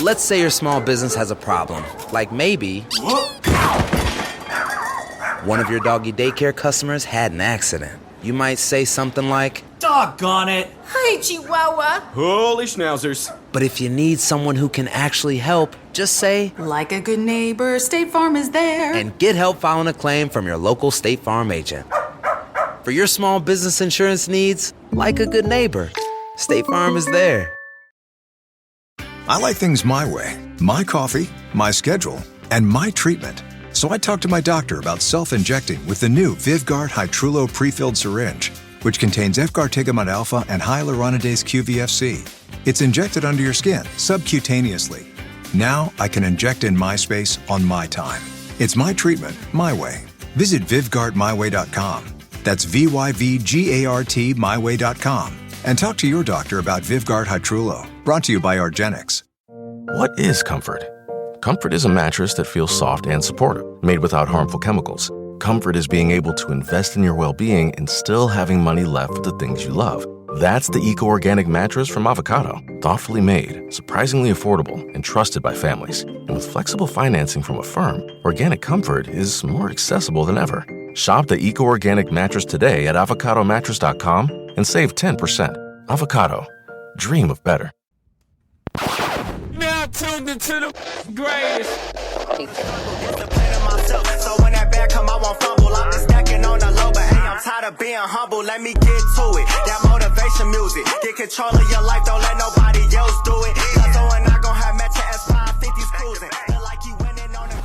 Let's say your small business has a problem, like maybe one of your doggy daycare customers had an accident. You might say something like, "Doggone it! Hi, Chihuahua!" Holy schnauzers. But if you need someone who can actually help, just say, "Like a good neighbor, State Farm is there." And get help filing a claim from your local State Farm agent. For your small business insurance needs, like a good neighbor, State Farm is there. I like things my way. My coffee, my schedule, and my treatment. So I talked to my doctor about self-injecting with the new Vyvgart Hytrulo prefilled syringe, which contains F-gartigimod alpha and hyaluronidase QVFC. It's injected under your skin, subcutaneously. Now I can inject in my space on my time. It's my treatment, my way. Visit VyvgartMyWay.com. That's VYVGART MyWay.com. And talk to your doctor about Vyvgart Hytrulo. Brought to you by argenx. What is comfort? Comfort is a mattress that feels soft and supportive, made without harmful chemicals. Comfort is being able to invest in your well-being and still having money left for the things you love. That's the eco-organic mattress from Avocado. Thoughtfully made, surprisingly affordable, and trusted by families. And with flexible financing from Affirm, organic comfort is more accessible than ever. Shop the eco-organic mattress today at avocadomattress.com and save 10%. Avocado. Dream of better. Now tuned into the greatest. So when that bag come, I won't fumble. I'm just stacking on the low, but hey, I'm tired of being humble. Let me get to it. That motivation music. Get control of your life, don't let nobody else do it. Cause when I gon' have Metro S550s cruising. Feel like you winning on the...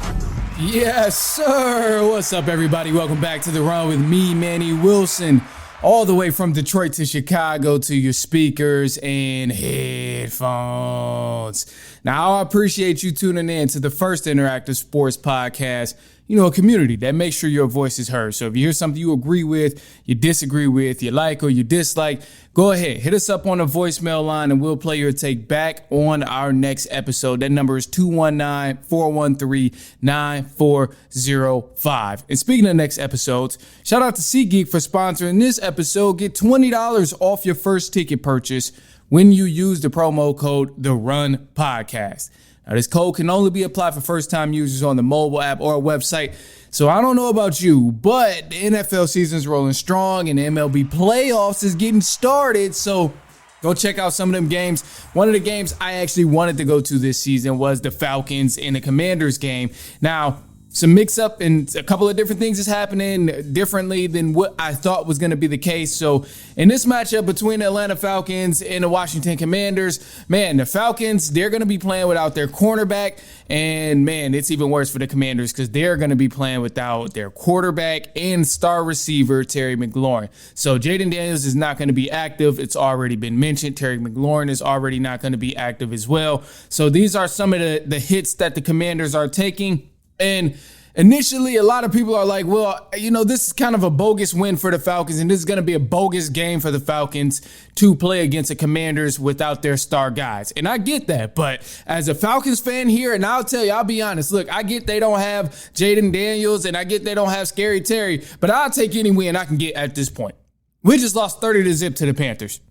Yes, sir. What's up, everybody? Welcome back to The Run with me, Manny Wilson. All the way from Detroit to Chicago to your speakers and headphones. Now, I appreciate you tuning in to the first interactive sports podcast, a community that makes sure your voice is heard. So if you hear something you agree with, you disagree with, you like or you dislike, go ahead, hit us up on the voicemail line and we'll play your take back on our next episode. That number is 219-413-9405. And speaking of next episodes, shout out to SeatGeek for sponsoring this episode. Get $20 off your first ticket purchase when you use the promo code TheRunPodcast. Now, this code can only be applied for first-time users on the mobile app or website. So I don't know about you, but the NFL season is rolling strong and the MLB playoffs is getting started. So go check out some of them games. One of the games I actually wanted to go to this season was the Falcons and the Commanders game. Now, some mix-up and a couple of different things is happening differently than what I thought was going to be the case. So in this matchup between the Atlanta Falcons and the Washington Commanders, man, the Falcons, they're going to be playing without their cornerback. And, man, it's even worse for the Commanders because they're going to be playing without their quarterback and star receiver, Terry McLaurin. So Jaden Daniels is not going to be active. It's already been mentioned. Terry McLaurin is already not going to be active as well. So these are some of the hits that the Commanders are taking. And initially, a lot of people are like, well, this is kind of a bogus win for the Falcons, and this is going to be a bogus game for the Falcons to play against the Commanders without their star guys. And I get that, but as a Falcons fan here, and I'll tell you, I'll be honest, look, I get they don't have Jaden Daniels, and I get they don't have Scary Terry, but I'll take any win I can get at this point. We just lost 30-0 to the Panthers.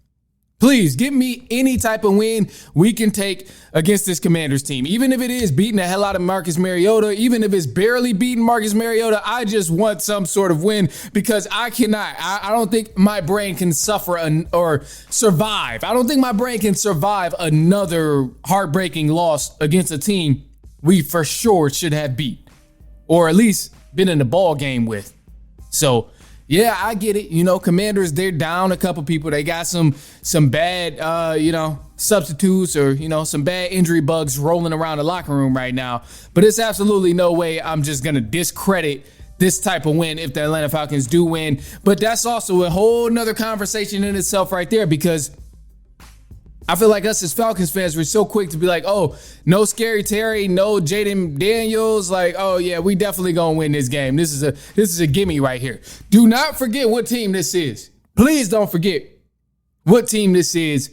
Please give me any type of win we can take against this Commanders team. Even if it is beating the hell out of Marcus Mariota, even if it's barely beating Marcus Mariota, I just want some sort of win because I cannot. I don't think my brain can suffer or survive. I don't think my brain can survive another heartbreaking loss against a team we for sure should have beat or at least been in the ball game with. So, yeah, I get it. Commanders, they're down a couple people. They got some bad, substitutes or, some bad injury bugs rolling around the locker room right now. But it's absolutely no way I'm just going to discredit this type of win if the Atlanta Falcons do win. But that's also a whole nother conversation in itself right there because I feel like us as Falcons fans, we're so quick to be like, oh, no Scary Terry, no Jaden Daniels. Like, oh, yeah, we definitely going to win this game. This is a gimme right here. Do not forget what team this is. Please don't forget what team this is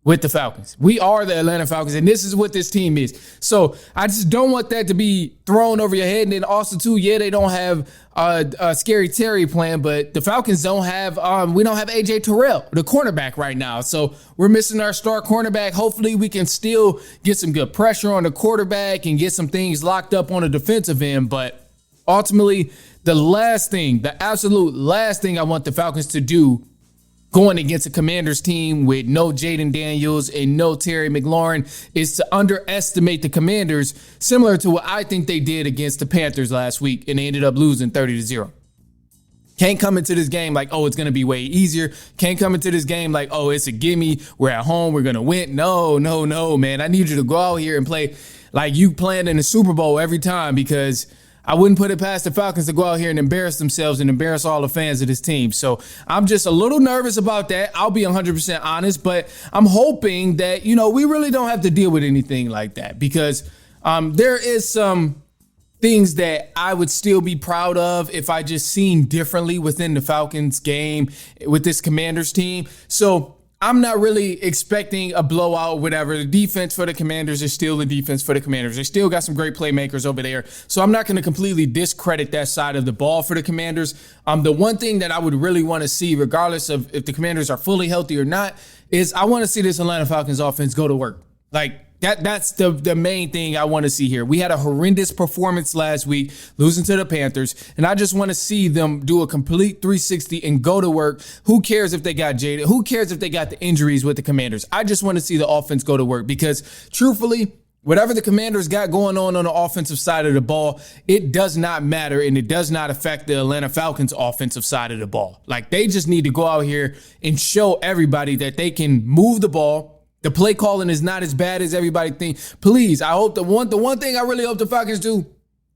with the Falcons. We are the Atlanta Falcons, and this is what this team is. So I just don't want that to be thrown over your head. And then also, too, yeah, they don't have a Scary Terry plan, but the Falcons don't have, we don't have A.J. Terrell, the cornerback right now. So we're missing our star cornerback. Hopefully we can still get some good pressure on the quarterback and get some things locked up on the defensive end. But ultimately, the absolute last thing I want the Falcons to do going against a Commanders team with no Jaden Daniels and no Terry McLaurin is to underestimate the Commanders, similar to what I think they did against the Panthers last week, and they ended up losing 30-0. Can't come into this game like, oh, it's going to be way easier. Can't come into this game like, oh, it's a gimme. We're at home. We're going to win. No, man. I need you to go out here and play like you planned in the Super Bowl every time, because I wouldn't put it past the Falcons to go out here and embarrass themselves and embarrass all the fans of this team. So I'm just a little nervous about that. I'll be 100% honest, but I'm hoping that, we really don't have to deal with anything like that, because there is some things that I would still be proud of if I just seen differently within the Falcons game with this Commanders team. So I'm not really expecting a blowout, whatever. The defense for the Commanders is still the defense for the Commanders. They still got some great playmakers over there. So I'm not going to completely discredit that side of the ball for the Commanders. The one thing that I would really want to see, regardless of if the Commanders are fully healthy or not, is I want to see this Atlanta Falcons offense go to work. Like, that's the main thing I want to see here. We had a horrendous performance last week, losing to the Panthers, and I just want to see them do a complete 360 and go to work. Who cares if they got Jaden? Who cares if they got the injuries with the Commanders? I just want to see the offense go to work, because truthfully, whatever the Commanders got going on the offensive side of the ball, it does not matter, and it does not affect the Atlanta Falcons offensive side of the ball. Like, they just need to go out here and show everybody that they can move the ball. The play calling is not as bad as everybody thinks. Please, I hope the one thing I really hope the Falcons do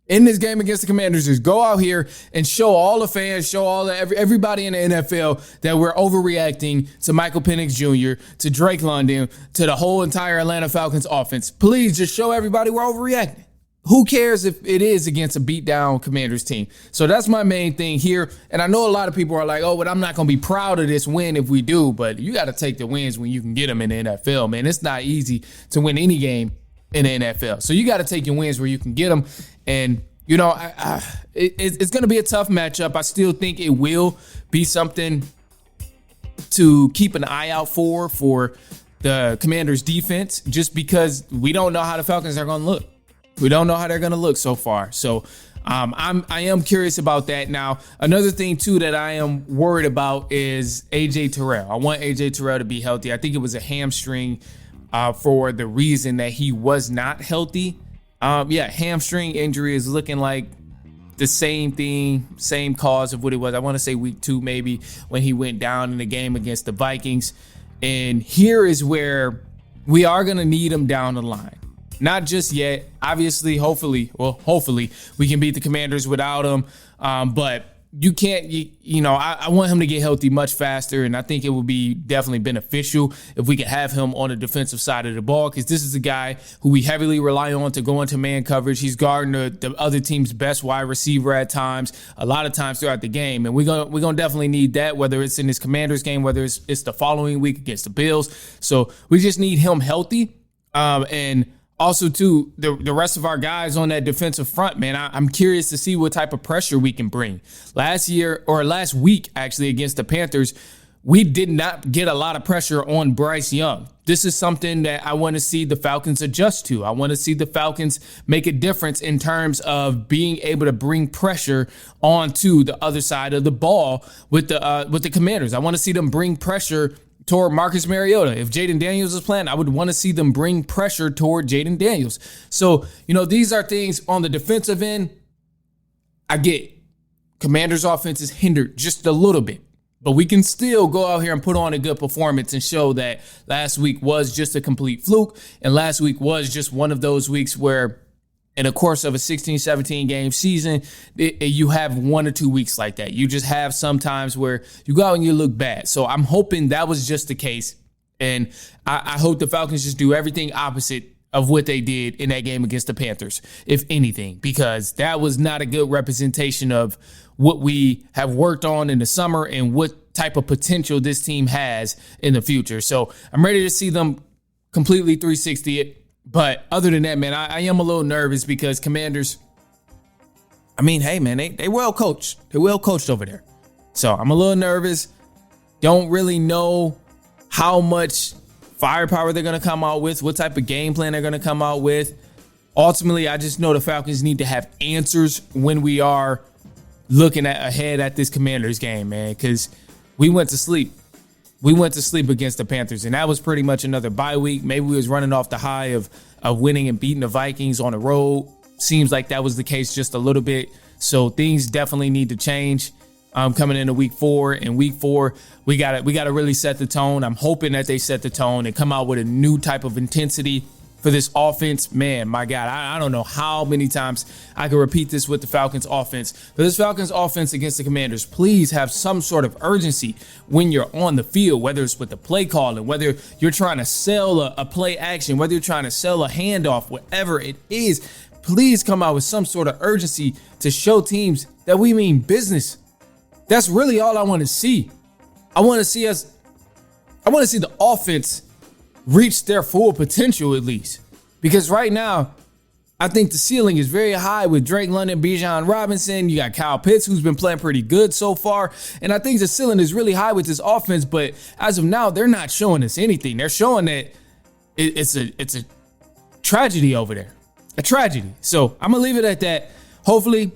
in this game against the Commanders is go out here and show all the fans, show everybody in the NFL that we're overreacting to Michael Penix Jr., to Drake London, to the whole entire Atlanta Falcons offense. Please just show everybody we're overreacting. Who cares if it is against a beat-down Commanders team? So that's my main thing here. And I know a lot of people are like, oh, but I'm not going to be proud of this win if we do. But you got to take the wins when you can get them in the NFL, man. It's not easy to win any game in the NFL. So you got to take your wins where you can get them. And, it's going to be a tough matchup. I still think it will be something to keep an eye out for the Commanders' defense, just because we don't know how the Falcons are going to look. We don't know how they're going to look so far. So I am curious about that. Now, another thing, too, that I am worried about is A.J. Terrell. I want A.J. Terrell to be healthy. I think it was a hamstring for the reason that he was not healthy. Hamstring injury is looking like the same thing, same cause of what it was. I want to say week 2 maybe, when he went down in the game against the Vikings. And here is where we are going to need him down the line. Not just yet. Obviously, hopefully we can beat the Commanders without him. But you can't, I want him to get healthy much faster. And I think it would be definitely beneficial if we could have him on the defensive side of the ball, because this is a guy who we heavily rely on to go into man coverage. He's guarding the other team's best wide receiver at times, a lot of times throughout the game. And we're gonna definitely need that, whether it's in this Commanders game, whether it's the following week against the Bills. So we just need him healthy. And also, too, the rest of our guys on that defensive front, man, I'm curious to see what type of pressure we can bring. Last week, actually, against the Panthers, we did not get a lot of pressure on Bryce Young. This is something that I want to see the Falcons adjust to. I want to see the Falcons make a difference in terms of being able to bring pressure onto the other side of the ball with the Commanders. I want to see them bring pressure toward Marcus Mariota. If Jaden Daniels is playing, I would want to see them bring pressure toward Jaden Daniels. So, these are things on the defensive end. I get Commanders' offense is hindered just a little bit, but we can still go out here and put on a good performance and show that last week was just a complete fluke, and last week was just one of those weeks where in the course of a 16-17 game season, you have 1 or 2 weeks like that. You just have sometimes where you go out and you look bad. So I'm hoping that was just the case. And I hope the Falcons just do everything opposite of what they did in that game against the Panthers, if anything, because that was not a good representation of what we have worked on in the summer and what what type of potential this team has in the future. So I'm ready to see them completely 360 it. But other than that, man, I am a little nervous because Commanders, I mean, hey, man, they well coached. They're well coached over there. So I'm a little nervous. Don't really know how much firepower they're going to come out with, what type of game plan they're going to come out with. Ultimately, I just know the Falcons need to have answers when we are looking ahead at this Commanders game, man, because we went to sleep. We went to sleep against the Panthers, and that was pretty much another bye week. Maybe we was running off the high of winning and beating the Vikings on the road. Seems like that was the case just a little bit. So things definitely need to change coming into week 4. In week 4, we gotta really set the tone. I'm hoping that they set the tone and come out with a new type of intensity for this offense. Man, my God, I don't know how many times I can repeat this with the Falcons offense. For this Falcons offense against the Commanders, please have some sort of urgency when you're on the field, whether it's with the play calling, whether you're trying to sell a play action, whether you're trying to sell a handoff, whatever it is. Please come out with some sort of urgency to show teams that we mean business. That's really all I want to see. I want to see the offense reach their full potential at least. Because right now, I think the ceiling is very high with Drake London, Bijan Robinson. You got Kyle Pitts, who's been playing pretty good so far. And I think the ceiling is really high with this offense. But as of now, they're not showing us anything. They're showing that it's a tragedy over there. A tragedy. So I'm going to leave it at that. Hopefully,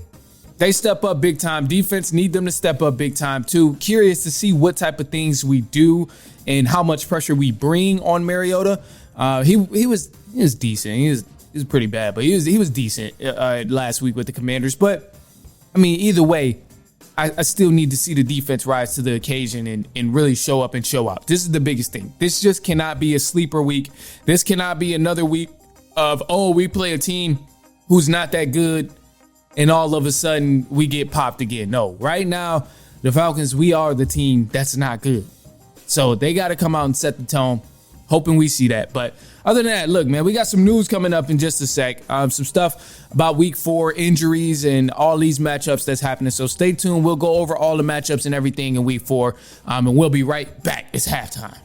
they step up big time. Defense need them to step up big time too. Curious to see what type of things we do and how much pressure we bring on Mariota. He was decent. He was pretty bad, but he was decent last week with the Commanders. But I mean, either way, I still need to see the defense rise to the occasion and really show up and show out. This is the biggest thing. This just cannot be a sleeper week. This cannot be another week of, we play a team who's not that good and all of a sudden we get popped again. No, right now, the Falcons, we are the team that's not good. So they got to come out and set the tone. Hoping we see that. But other than that, look, man, we got some news coming up in just a sec. Some stuff about week 4, injuries, and all these matchups that's happening. So stay tuned. We'll go over all the matchups and everything in week 4. And we'll be right back. It's halftime.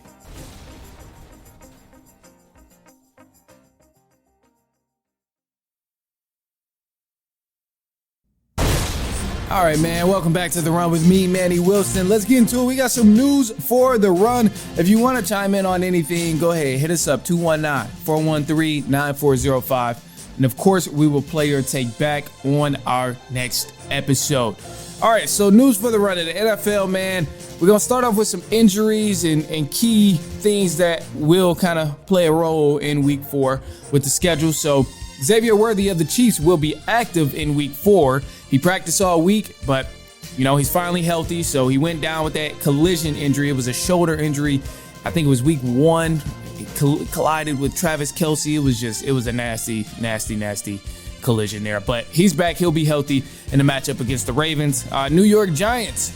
All right, man, welcome back to The Run with me, Manny Wilson. Let's get into it. We got some news for The Run. If you want to chime in on anything, go ahead, hit us up, 219-413-9405. And, of course, we will play your take back on our next episode. All right, so news for The Run of the NFL, man. We're going to start off with some injuries and key things that will kind of play a role in week 4 with the schedule. So Xavier Worthy of the Chiefs will be active in week 4. He practiced all week, but, he's finally healthy. So he went down with that collision injury. It was a shoulder injury. I think it was week 1. He collided with Travis Kelce. It was a nasty collision there. But he's back. He'll be healthy in the matchup against the Ravens. New York Giants,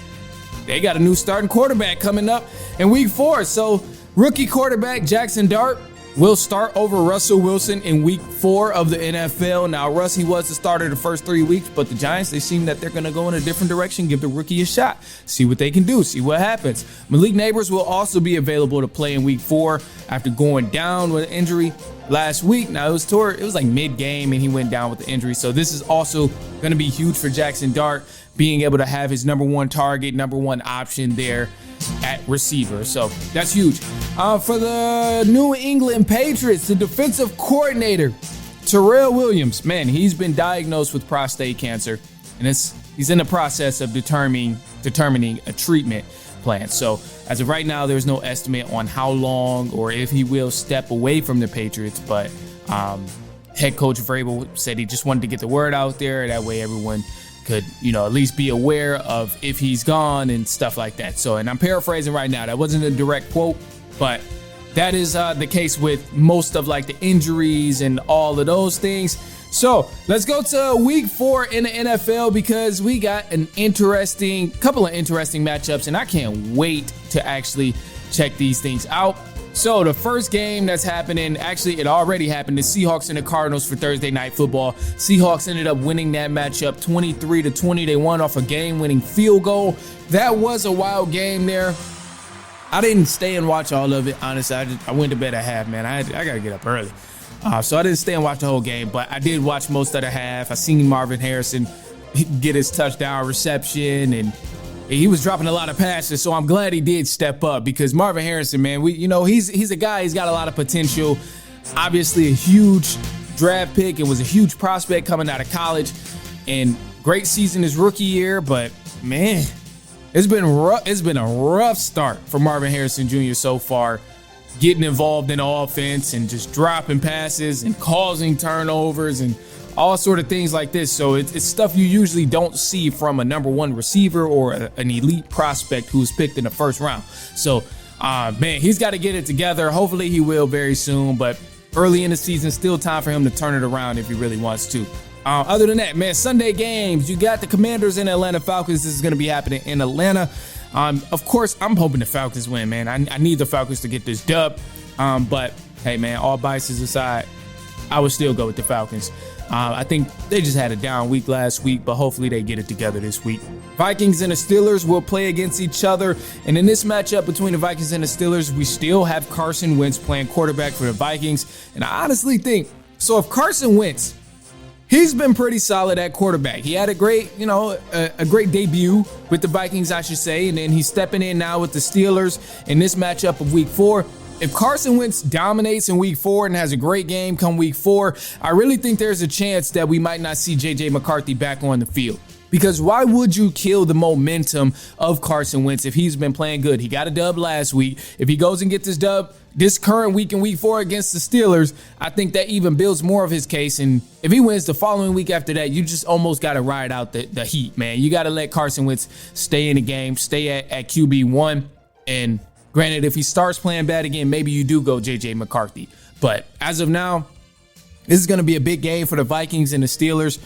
they got a new starting quarterback coming up in week 4. So rookie quarterback Jackson Dart will start over Russell Wilson in week 4 of the NFL. Now, Russ, he was the starter the first 3 weeks, but the Giants, they seem that they're going to go in a different direction, give the rookie a shot, see what they can do, see what happens. Malik Neighbors will also be available to play in week 4 after going down with an injury last week. Now, it was like mid-game, and he went down with the injury. So this is also going to be huge for Jackson Dart, being able to have his number 1 target, number 1 option there at receiver. So that's huge. For the New England Patriots, the defensive coordinator, Terrell Williams, man, he's been diagnosed with prostate cancer, and he's in the process of determining a treatment plan. So as of right now, there's no estimate on how long or if he will step away from the Patriots, but head coach Vrabel said he just wanted to get the word out there. That way everyone could, at least be aware of if he's gone and stuff like that. So, and I'm paraphrasing right now. That wasn't a direct quote, but that is the case with most of like the injuries and all of those things. So let's go to week 4 in the NFL because we got couple of interesting matchups, and I can't wait to actually check these things out. So the first game that's happening, actually it already happened, the Seahawks and the Cardinals for Thursday Night Football. Seahawks ended up winning that matchup 23-20. They won off a game-winning field goal. That was a wild game there. I didn't stay and watch all of it, honestly. I went to bed at half, man. I got to get up early. So I didn't stay and watch the whole game, but I did watch most of the half. I seen Marvin Harrison get his touchdown reception, and he was dropping a lot of passes, so I'm glad he did step up because Marvin Harrison, man, he's a guy, he's got a lot of potential. Obviously a huge draft pick and was a huge prospect coming out of college, and great season his rookie year, but man, it's been a rough start for Marvin Harrison Jr. so far, getting involved in offense and just dropping passes and causing turnovers and all sort of things like this. So it's stuff you usually don't see from a number one receiver or an elite prospect who's picked in the first round. So, man, he's got to get it together. Hopefully he will very soon, but early in the season, still time for him to turn it around if he really wants to. Other than that, man, Sunday games, you got the Commanders and Atlanta Falcons. This is going to be happening in Atlanta. Of course, I'm hoping the Falcons win, man. I need the Falcons to get this dub. But, hey, man, all biases aside, I would still go with the Falcons. I think they just had a down week last week, but hopefully they get it together this week. Vikings and the Steelers will play against each other. And in this matchup between the Vikings and the Steelers, we still have Carson Wentz playing quarterback for the Vikings. And I honestly think, so if Carson Wentz, he's been pretty solid at quarterback. He had a great, a great debut with the Vikings, I should say. And then he's stepping in now with the Steelers in this matchup of week 4. If Carson Wentz dominates in week 4 and has a great game come week 4, I really think there's a chance that we might not see J.J. McCarthy back on the field. Because why would you kill the momentum of Carson Wentz if he's been playing good? He got a dub last week. If he goes and gets this dub this current week in week 4 against the Steelers, I think that even builds more of his case. And if he wins the following week after that, you just almost got to ride out the heat, man. You got to let Carson Wentz stay in the game, stay at QB1, and granted, if he starts playing bad again, maybe you do go J.J. McCarthy. But as of now, this is going to be a big game for the Vikings and the Steelers.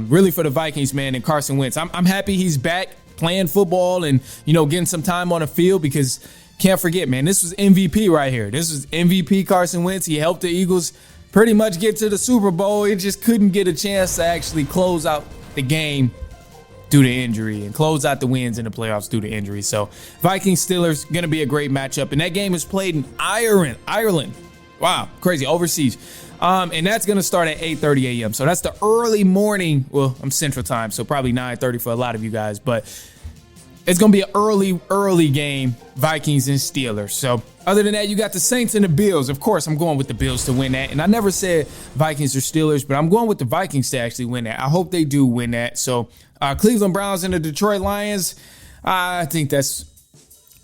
Really for the Vikings, man, and Carson Wentz. I'm happy he's back playing football and, getting some time on the field because can't forget, man, this was MVP right here. This was MVP Carson Wentz. He helped the Eagles pretty much get to the Super Bowl. He just couldn't get a chance to actually close out the game due to injury and close out the wins in the playoffs due to injury. So Vikings-Steelers, going to be a great matchup. And that game is played in Ireland. Wow, crazy, overseas. And that's going to start at 8:30 a.m. So that's the early morning. Well, I'm Central Time, so probably 9:30 for a lot of you guys. But it's going to be an early game, Vikings and Steelers. So other than that, you got the Saints and the Bills. Of course, I'm going with the Bills to win that. And I never said Vikings or Steelers, but I'm going with the Vikings to actually win that. I hope they do win that. So Cleveland Browns and the Detroit Lions, I think that's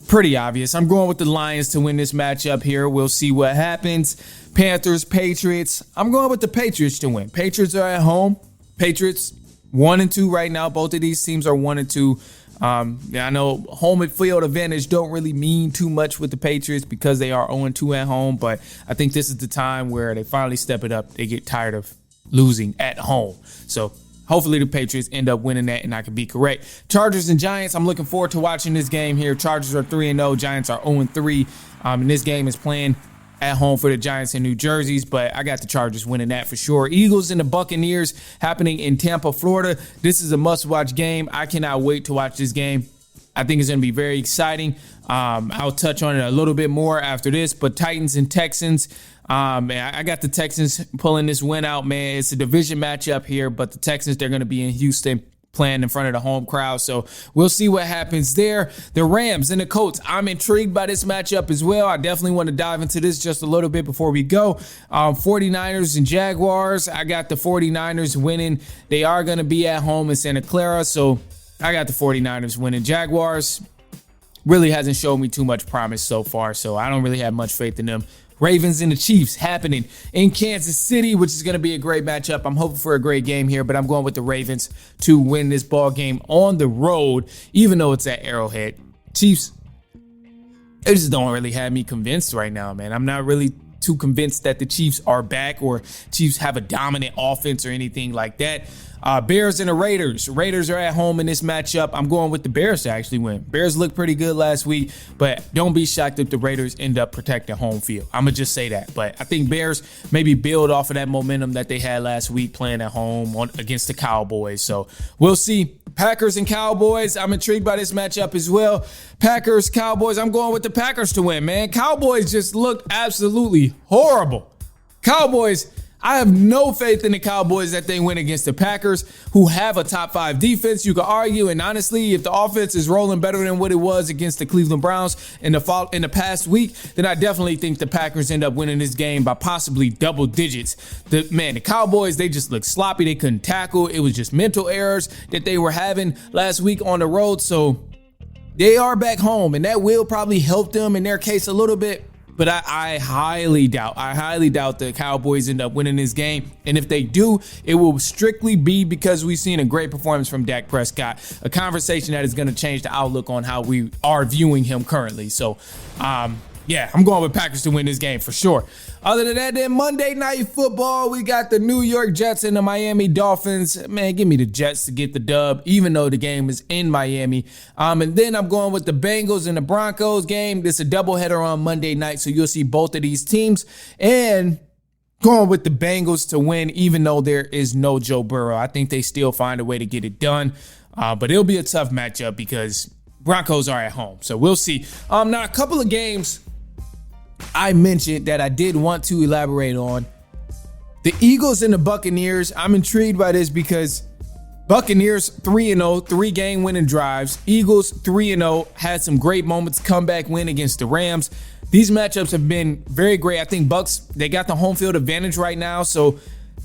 pretty obvious. I'm going with the Lions to win this matchup here. We'll see what happens. Panthers, Patriots. I'm going with the Patriots to win. Patriots are at home. Patriots 1-2 right now. Both of these teams are 1-2. I know home field advantage don't really mean too much with the Patriots because they are 0-2 at home, but I think this is the time where they finally step it up. They get tired of losing at home. So hopefully the Patriots end up winning that, and I can be correct. Chargers and Giants, I'm looking forward to watching this game here. Chargers are 3-0. Giants are 0-3. And this game is playing at home for the Giants in New Jersey, but I got the Chargers winning that for sure. Eagles and the Buccaneers happening in Tampa, Florida. This is a must-watch game. I cannot wait to watch this game. I think it's going to be very exciting. I'll touch on it a little bit more after this, but Titans and Texans, I got the Texans pulling this win out, man. It's a division matchup here, but the Texans, they're going to be in Houston playing in front of the home crowd. So we'll see what happens there. The Rams and the Colts, I'm intrigued by this matchup as well. I definitely want to dive into this just a little bit before we go. 49ers and Jaguars, I got the 49ers winning. They are going to be at home in Santa Clara, so I got the 49ers winning. Jaguars really hasn't shown me too much promise so far, so I don't really have much faith in them. Ravens and the Chiefs happening in Kansas City, which is going to be a great matchup. I'm hoping for a great game here, but I'm going with the Ravens to win this ball game on the road, even though it's at Arrowhead. Chiefs, they just don't really have me convinced right now, man. I'm not really too convinced that the Chiefs are back or Chiefs have a dominant offense or anything like that. Bears and the Raiders. Raiders are at home in this matchup. I'm going with the Bears to actually win. Bears looked pretty good last week, but don't be shocked if the Raiders end up protecting home field. I'm going to just say that. But I think Bears maybe build off of that momentum that they had last week playing at home against the Cowboys. So we'll see. Packers and Cowboys. I'm intrigued by this matchup as well. Packers, Cowboys. I'm going with the Packers to win, man. Cowboys just looked absolutely horrible. Cowboys, I have no faith in the Cowboys that they win against the Packers, who have a top 5 defense. You could argue, and honestly, if the offense is rolling better than what it was against the Cleveland Browns in the past week, then I definitely think the Packers end up winning this game by possibly double digits. The Cowboys, they just looked sloppy. They couldn't tackle. It was just mental errors that they were having last week on the road. So they are back home, and that will probably help them in their case a little bit. But I highly doubt the Cowboys end up winning this game. And if they do, it will strictly be because we've seen a great performance from Dak Prescott, a conversation that is going to change the outlook on how we are viewing him currently. So, yeah, I'm going with Packers to win this game for sure. Other than that, then Monday Night Football, we got the New York Jets and the Miami Dolphins. Man, give me the Jets to get the dub, even though the game is in Miami. And then I'm going with the Bengals and the Broncos game. This is a doubleheader on Monday night, so you'll see both of these teams. And going with the Bengals to win, even though there is no Joe Burrow. I think they still find a way to get it done. But it'll be a tough matchup because Broncos are at home. So we'll see. Now, a couple of games I mentioned that I did want to elaborate on. The Eagles and the Buccaneers. I'm intrigued by this because Buccaneers 3-0, 3-game winning drives. Eagles 3-0, had some great moments, comeback win against the Rams. These matchups have been very great. I think Bucs, they got the home field advantage right now, so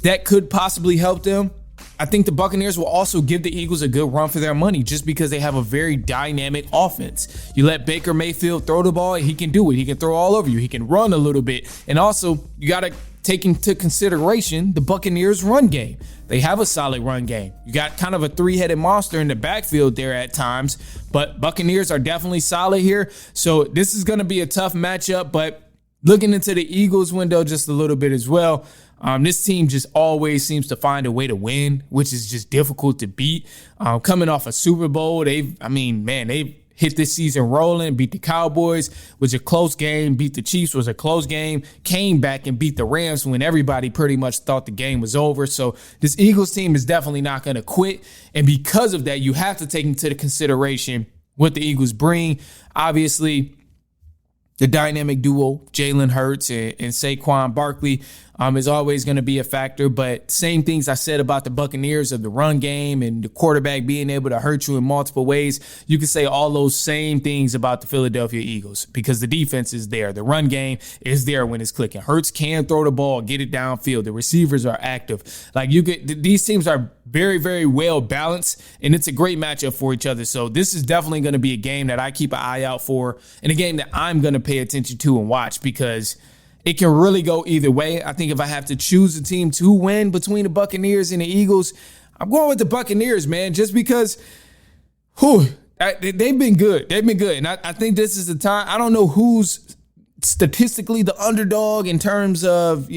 that could possibly help them. I think the Buccaneers will also give the Eagles a good run for their money just because they have a very dynamic offense. You let Baker Mayfield throw the ball, he can do it. He can throw all over you. He can run a little bit. And also, you got to take into consideration the Buccaneers' run game. They have a solid run game. You got kind of a three-headed monster in the backfield there at times, but Buccaneers are definitely solid here. So this is going to be a tough matchup, but looking into the Eagles window just a little bit as well, this team just always seems to find a way to win, which is just difficult to beat. Coming off a Super Bowl, they've hit this season rolling, beat the Cowboys, was a close game, beat the Chiefs, was a close game, came back and beat the Rams when everybody pretty much thought the game was over. So this Eagles team is definitely not going to quit. And because of that, you have to take into consideration what the Eagles bring. Obviously, the dynamic duo, Jalen Hurts and Saquon Barkley, is always going to be a factor. But same things I said about the Buccaneers of the run game and the quarterback being able to hurt you in multiple ways. You can say all those same things about the Philadelphia Eagles because the defense is there. The run game is there when it's clicking. Hurts can throw the ball, get it downfield. The receivers are active. These teams are very, very well balanced, and it's a great matchup for each other. So this is definitely going to be a game that I keep an eye out for and a game that I'm going to pay attention to and watch because it can really go either way. I think if I have to choose a team to win between the Buccaneers and the Eagles, I'm going with the Buccaneers, man, just because they've been good. They've been good. And I think this is the time. I don't know who's statistically the underdog in terms of,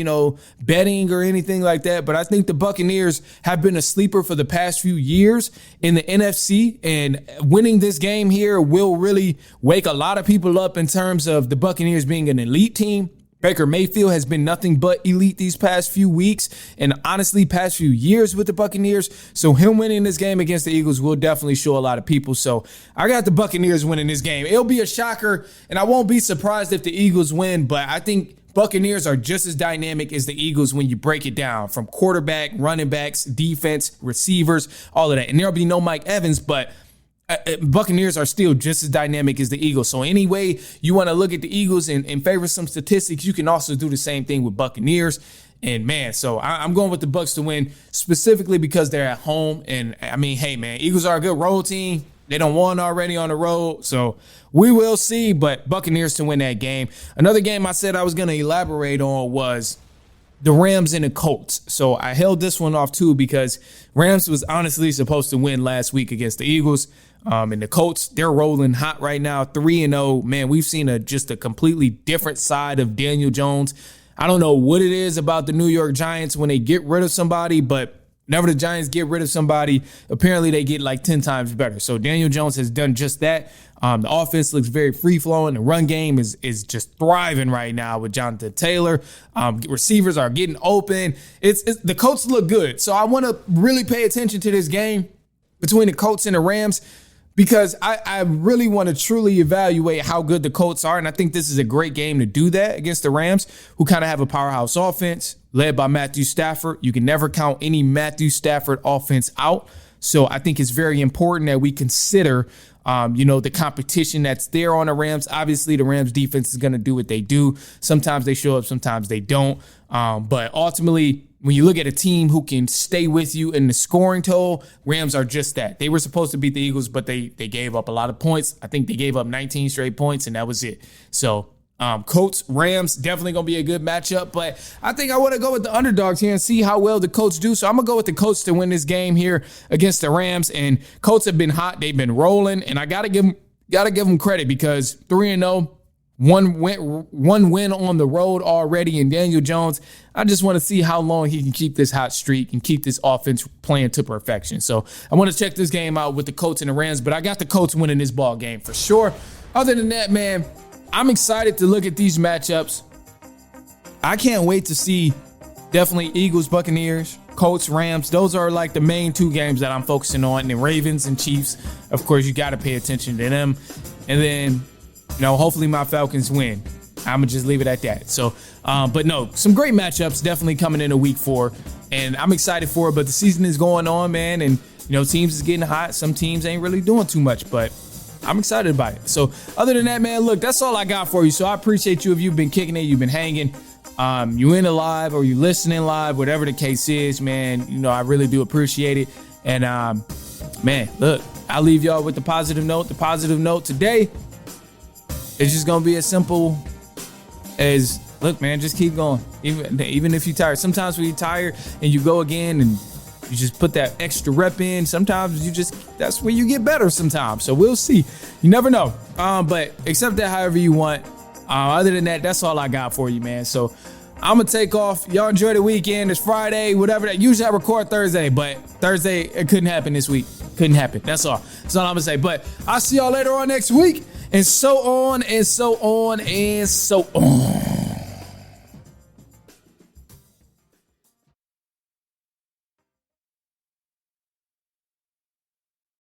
betting or anything like that. But I think the Buccaneers have been a sleeper for the past few years in the NFC, and winning this game here will really wake a lot of people up in terms of the Buccaneers being an elite team. Baker Mayfield has been nothing but elite these past few weeks and honestly past few years with the Buccaneers. So him winning this game against the Eagles will definitely show a lot of people. So I got the Buccaneers winning this game. It'll be a shocker, and I won't be surprised if the Eagles win, but I think Buccaneers are just as dynamic as the Eagles when you break it down from quarterback, running backs, defense, receivers, all of that. And there'll be no Mike Evans, but Buccaneers are still just as dynamic as the Eagles. So any way you want to look at the Eagles and favor some statistics, you can also do the same thing with Buccaneers. And man, so I'm going with the Bucs to win specifically because they're at home. And I mean, hey man, Eagles are a good road team. They done won already on the road. So we will see, but Buccaneers to win that game. Another game I said I was going to elaborate on was the Rams and the Colts. So I held this one off too because Rams was honestly supposed to win last week against the Eagles. And the Colts, they're rolling hot right now, 3-0. Man, we've seen just a completely different side of Daniel Jones. I don't know what it is about the New York Giants when they get rid of somebody, but whenever the Giants get rid of somebody, apparently they get like 10 times better. So Daniel Jones has done just that. The offense looks very free-flowing. The run game is just thriving right now with Jonathan Taylor. Receivers are getting open. The Colts look good. So I want to really pay attention to this game between the Colts and the Rams because I really want to truly evaluate how good the Colts are. And I think this is a great game to do that against the Rams, who kind of have a powerhouse offense led by Matthew Stafford. You can never count any Matthew Stafford offense out. So I think it's very important that we consider the competition that's there on the Rams. Obviously, the Rams defense is going to do what they do. Sometimes they show up, sometimes they don't. But ultimately, when you look at a team who can stay with you in the scoring total, Rams are just that. They were supposed to beat the Eagles, but they gave up a lot of points. I think they gave up 19 straight points, and that was it. So Colts, Rams, definitely going to be a good matchup. But I think I want to go with the underdogs here and see how well the Colts do. So I'm going to go with the Colts to win this game here against the Rams. And Colts have been hot. They've been rolling. And I got to give them credit because 3-0, one win on the road already. And Daniel Jones, I just want to see how long he can keep this hot streak and keep this offense playing to perfection. So I want to check this game out with the Colts and the Rams. But I got the Colts winning this ball game for sure. Other than that, man, I'm excited to look at these matchups. I can't wait to see definitely Eagles, Buccaneers, Colts, Rams. Those are like the main two games that I'm focusing on. And then Ravens and Chiefs, of course, you got to pay attention to them. And then, hopefully my Falcons win. I'm going to just leave it at that. So, but no, some great matchups definitely coming into week 4. And I'm excited for it. But the season is going on, man. And, teams is getting hot. Some teams ain't really doing too much, but I'm excited about it. So other than that, man, look, that's all I got for you. So I appreciate you if you've been kicking it, you've been hanging, you in the live or you listening live, whatever the case is, man. I really do appreciate it. And man, look, I'll leave y'all with the positive note. The positive note today is just gonna be as simple as, look, man, just keep going. Even if you're tired. Sometimes when you're tired and you go again and you just put that extra rep in. Sometimes that's where you get better sometimes. So we'll see. You never know. But accept that however you want. Other than that, that's all I got for you, man. So I'm going to take off. Y'all enjoy the weekend. It's Friday, whatever that. Usually I record Thursday, but Thursday, it couldn't happen this week. Couldn't happen. That's all. That's all I'm going to say. But I'll see y'all later on next week. And so on and so on and so on.